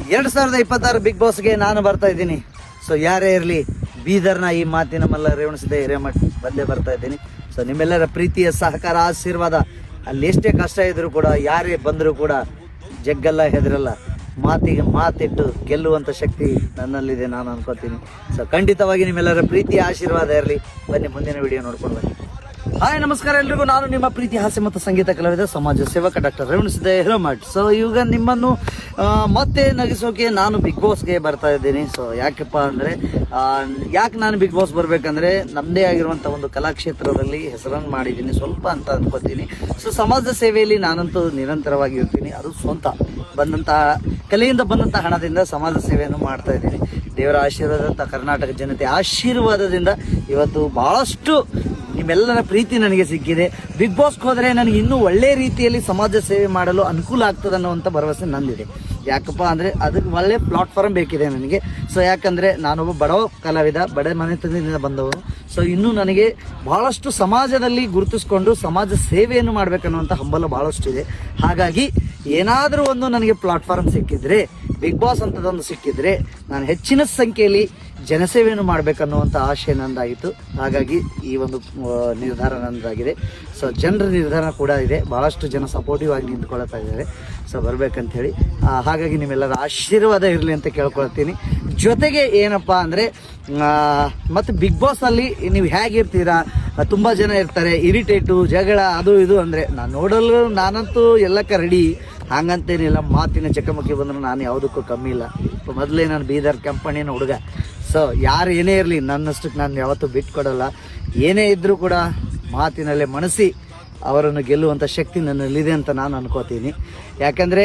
2026 big ಬಾಸ್ಗೆ ನಾನು ಬರ್ತಾ ಇದ್ದೀನಿ. ಸೊ ಯಾರೇ ಇರಲಿ, ಬೀದರ್ನ ಈ ಮಾತಿನ ಮಲ್ಲ ರೇವಣಸಿದ್ದೆ ಹಿರೇಮಠ್ ಬಂದೇ ಬರ್ತಾ ಇದ್ದೀನಿ. ಸೊ ನಿಮ್ಮೆಲ್ಲರ ಪ್ರೀತಿಯ ಸಹಕಾರ, ಆಶೀರ್ವಾದ, ಅಲ್ಲಿ ಎಷ್ಟೇ ಕಷ್ಟ ಇದ್ರೂ ಕೂಡ, ಯಾರೇ ಬಂದರೂ ಕೂಡ ಜಗ್ಗಲ್ಲ, ಹೆದರಲ್ಲ, ಮಾತಿಗೆ ಮಾತಿಟ್ಟು ಗೆಲ್ಲುವಂಥ ಶಕ್ತಿ ನನ್ನಲ್ಲಿದೆ, ನಾನು ಅನ್ಕೋತೀನಿ. ಸೊ ಖಂಡಿತವಾಗಿ ನಿಮ್ಮೆಲ್ಲರ ಪ್ರೀತಿಯ ಆಶೀರ್ವಾದ ಇರಲಿ. ಬನ್ನಿ ಮುಂದಿನ ವಿಡಿಯೋ ನೋಡ್ಕೊಂಡು ಬನ್ನಿ. ಹಾಯ್, ನಮಸ್ಕಾರ ಎಲ್ರಿಗೂ. ನಾನು ನಿಮ್ಮ ಪ್ರೀತಿ ಹಾಸ್ಯ ಮತ್ತು ಸಂಗೀತ ಕಲಾವಿದ, ಸಮಾಜ ಸೇವಕ ಡಾಕ್ಟರ್ ರೇವಣಸಿದ್ದೆ ಹಿರೇಮಠ್. ಸೊ ಈಗ ನಿಮ್ಮನ್ನು ಮತ್ತೆ ನಗಿಸೋಕೆ ನಾನು ಬಿಗ್ ಬಾಸ್ಗೆ ಬರ್ತಾ ಇದ್ದೀನಿ. ಸೊ ಯಾಕಪ್ಪ ಅಂದರೆ, ಯಾಕೆ ನಾನು ಬಿಗ್ ಬಾಸ್ ಬರಬೇಕಂದ್ರೆ, ನಮ್ಮದೇ ಆಗಿರುವಂಥ ಒಂದು ಕಲಾಕ್ಷೇತ್ರದಲ್ಲಿ ಹೆಸರನ್ನು ಮಾಡಿದ್ದೀನಿ ಸ್ವಲ್ಪ ಅಂತ ಅನ್ಕೋತೀನಿ. ಸೊ ಸಮಾಜ ಸೇವೆಯಲ್ಲಿ ನಾನಂತೂ ನಿರಂತರವಾಗಿ ಇರ್ತೀನಿ. ಅದು ಸ್ವಂತ ಬಂದಂಥ ಕಲೆಯಿಂದ ಬಂದಂಥ ಹಣದಿಂದ ಸಮಾಜ ಸೇವೆಯನ್ನು ಮಾಡ್ತಾ ಇದ್ದೀನಿ. ದೇವರ ಆಶೀರ್ವಾದ, ಕರ್ನಾಟಕ ಜನತೆ ಆಶೀರ್ವಾದದಿಂದ ಇವತ್ತು ಭಾಳಷ್ಟು ನಿಮ್ಮೆಲ್ಲರ ಪ್ರೀತಿ ನನಗೆ ಸಿಕ್ಕಿದೆ. ಬಿಗ್ ಬಾಸ್ಗೆ ಹೋದರೆ ನನಗೆ ಇನ್ನೂ ಒಳ್ಳೆ ರೀತಿಯಲ್ಲಿ ಸಮಾಜ ಸೇವೆ ಮಾಡಲು ಅನುಕೂಲ ಆಗ್ತದೆ ಅನ್ನುವಂಥ ಭರವಸೆ ನಂದಿದೆ. ಯಾಕಪ್ಪ ಅಂದರೆ ಅದಕ್ಕೆ ಒಳ್ಳೆ ಪ್ಲಾಟ್ಫಾರ್ಮ್ ಬೇಕಿದೆ ನನಗೆ. ಸೊ ಯಾಕಂದರೆ ನಾನೊಬ್ಬ ಬಡವ ಕಲಾವಿದ, ಬಡ ಮನೆತನದಿಂದ ಬಂದವರು. ಸೊ ಇನ್ನೂ ನನಗೆ ಭಾಳಷ್ಟು ಸಮಾಜದಲ್ಲಿ ಗುರುತಿಸ್ಕೊಂಡು ಸಮಾಜ ಸೇವೆಯನ್ನು ಮಾಡಬೇಕನ್ನುವಂಥ ಹಂಬಲ ಭಾಳಷ್ಟು ಇದೆ. ಹಾಗಾಗಿ ಏನಾದರೂ ಒಂದು ನನಗೆ ಪ್ಲಾಟ್ಫಾರ್ಮ್ ಸಿಕ್ಕಿದ್ರೆ, ಬಿಗ್ ಬಾಸ್ ಅಂತದೊಂದು ಸಿಕ್ಕಿದ್ರೆ, ನಾನು ಹೆಚ್ಚಿನ ಸಂಖ್ಯೆಯಲ್ಲಿ ಜನಸೇವೆಯನ್ನು ಮಾಡಬೇಕನ್ನುವಂಥ ಆಶೆ ನಂದಾಗಿತ್ತು. ಹಾಗಾಗಿ ಈ ಒಂದು ನಿರ್ಧಾರ ನಂದಾಗಿದೆ. ಸೊ ಜನರ ನಿರ್ಧಾರ ಕೂಡ ಇದೆ. ಭಾಳಷ್ಟು ಜನ ಸಪೋರ್ಟಿವ್ ಆಗಿ ನಿಂತ್ಕೊಳ್ತಾ ಇದ್ದಾರೆ. ಸೊ ಬರಬೇಕಂಥೇಳಿ, ಹಾಗಾಗಿ ನಿಮ್ಮೆಲ್ಲರ ಆಶೀರ್ವಾದ ಇರಲಿ ಅಂತ ಕೇಳ್ಕೊಳ್ತೀನಿ. ಜೊತೆಗೆ ಏನಪ್ಪ ಅಂದರೆ, ಮತ್ತು ಬಿಗ್ ಬಾಸಲ್ಲಿ ನೀವು ಹೇಗಿರ್ತೀರಾ, ತುಂಬ ಜನ ಇರ್ತಾರೆ, ಇರಿಟೇಟು, ಜಗಳ, ಅದು ಇದು ಅಂದರೆ ನಾನು ನೋಡಲು ನಾನಂತೂ ಎಲ್ಲಕ್ಕ ರೆಡಿ. ಹಾಗಂತೇನಿಲ್ಲ, ಮಾತಿನ ಚಕಮಕಿ ಬಂದರೂ ನಾನು ಯಾವುದಕ್ಕೂ ಕಮ್ಮಿ ಇಲ್ಲ. ಮೊದಲೇ ನಾನು ಬೀದರ್ ಕಂಪನಿನ ಹುಡುಗ. ಸೊ ಯಾರು ಏನೇ ಇರಲಿ, ನನ್ನಷ್ಟಕ್ಕೆ ನಾನು ಯಾವತ್ತೂ ಬಿಟ್ಕೊಡಲ್ಲ. ಏನೇ ಇದ್ದರೂ ಕೂಡ ಮಾತಿನಲ್ಲೇ ಮನಸ್ಸಿ ಅವರನ್ನು ಗೆಲ್ಲುವಂಥ ಶಕ್ತಿ ನನ್ನಲ್ಲಿದೆ ಅಂತ ನಾನು ಅನ್ಕೋತೀನಿ. ಯಾಕಂದರೆ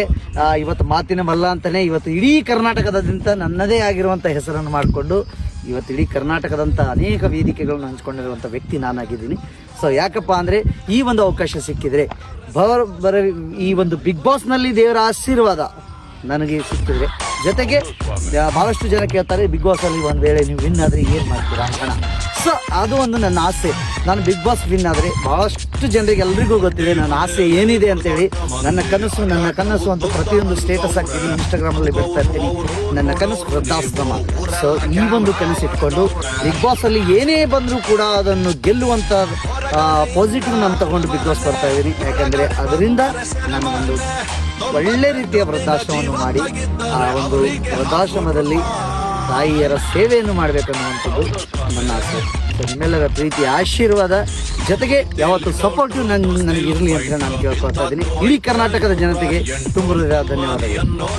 ಇವತ್ತು ಮಾತಿನ ಮಲ್ಲ ಅಂತಲೇ ಇವತ್ತು ಇಡೀ ಕರ್ನಾಟಕದಾದ್ಯಂತ ನನ್ನದೇ ಆಗಿರುವಂಥ ಹೆಸರನ್ನು ಮಾಡಿಕೊಂಡು ಇವತ್ತು ಇಡೀ ಕರ್ನಾಟಕದಂಥ ಅನೇಕ ವೇದಿಕೆಗಳನ್ನು ಹಂಚ್ಕೊಂಡಿರುವಂಥ ವ್ಯಕ್ತಿ ನಾನಾಗಿದ್ದೀನಿ. ಸೊ ಯಾಕಪ್ಪ ಅಂದರೆ, ಈ ಒಂದು ಅವಕಾಶ ಸಿಕ್ಕಿದರೆ ಈ ಒಂದು ಬಿಗ್ ಬಾಸ್ನಲ್ಲಿ ದೇವರ ಆಶೀರ್ವಾದ ನನಗೆ ಸಿಕ್ಕಿದ್ರೆ, ಜೊತೆಗೆ ಭಾಳಷ್ಟು ಜನ ಕೇಳ್ತಾರೆ, ಬಿಗ್ ಬಾಸಲ್ಲಿ ಒಂದು ವೇಳೆ ನೀವು ವಿನ್ ಆದರೆ ಏನು ಮಾಡ್ತೀರಾ ಹಣ. ಸೊ ಅದು ಒಂದು ನನ್ನ ಆಸೆ. ನಾನು ಬಿಗ್ ಬಾಸ್ ವಿನ್ ಆದರೆ ಭಾಳಷ್ಟು ಜನರಿಗೆ ಎಲ್ರಿಗೂ ಗೊತ್ತಿದೆ ನನ್ನ ಆಸೆ ಏನಿದೆ ಅಂತೇಳಿ. ನನ್ನ ಕನಸು ಅಂತ ಪ್ರತಿಯೊಂದು ಸ್ಟೇಟಸ್ ಹಾಕ್ತೀನಿ, ಇನ್ಸ್ಟಾಗ್ರಾಮಲ್ಲಿ ಬಿಡ್ತಾ ಇರ್ತೀನಿ. ನನ್ನ ಕನಸು ವೃದ್ಧಾಶ್ರಮ. ಸೊ ಈ ಒಂದು ಕನಸು ಇಟ್ಕೊಂಡು ಬಿಗ್ ಬಾಸಲ್ಲಿ ಏನೇ ಬಂದರೂ ಕೂಡ ಅದನ್ನು ಗೆಲ್ಲುವಂಥ ಪಾಸಿಟಿವ್ ನಾನು ತಗೊಂಡು ಬಿಗ್ ಬಾಸ್ ಬರ್ತಾ ಇದ್ದೀನಿ. ಯಾಕಂದರೆ ಅದರಿಂದ ನಾನು ಒಂದು ಒಳ್ಳೆ ರೀತಿಯ ವೃದ್ಧಾಶ್ರಮವನ್ನು ಮಾಡಿ ಆ ಒಂದು ವೃದ್ಧಾಶ್ರಮದಲ್ಲಿ ತಾಯಿಯರ ಸೇವೆಯನ್ನು ಮಾಡಬೇಕನ್ನುವಂಥದ್ದು ನನ್ನ ಆಸೆ. ನಿಮ್ಮೆಲ್ಲರ ಪ್ರೀತಿಯ ಆಶೀರ್ವಾದ, ಜೊತೆಗೆ ಯಾವತ್ತು ಸಪೋರ್ಟಿವ್ ನನಗೆ ಇರಲಿ ಅಂತ ನಾನು ಕೇಳ್ಕೊಳ್ತಾ ಇದ್ದೀನಿ. ಇಡೀ ಕರ್ನಾಟಕದ ಜನತೆಗೆ ತುಂಬ ಧನ್ಯವಾದಗಳು.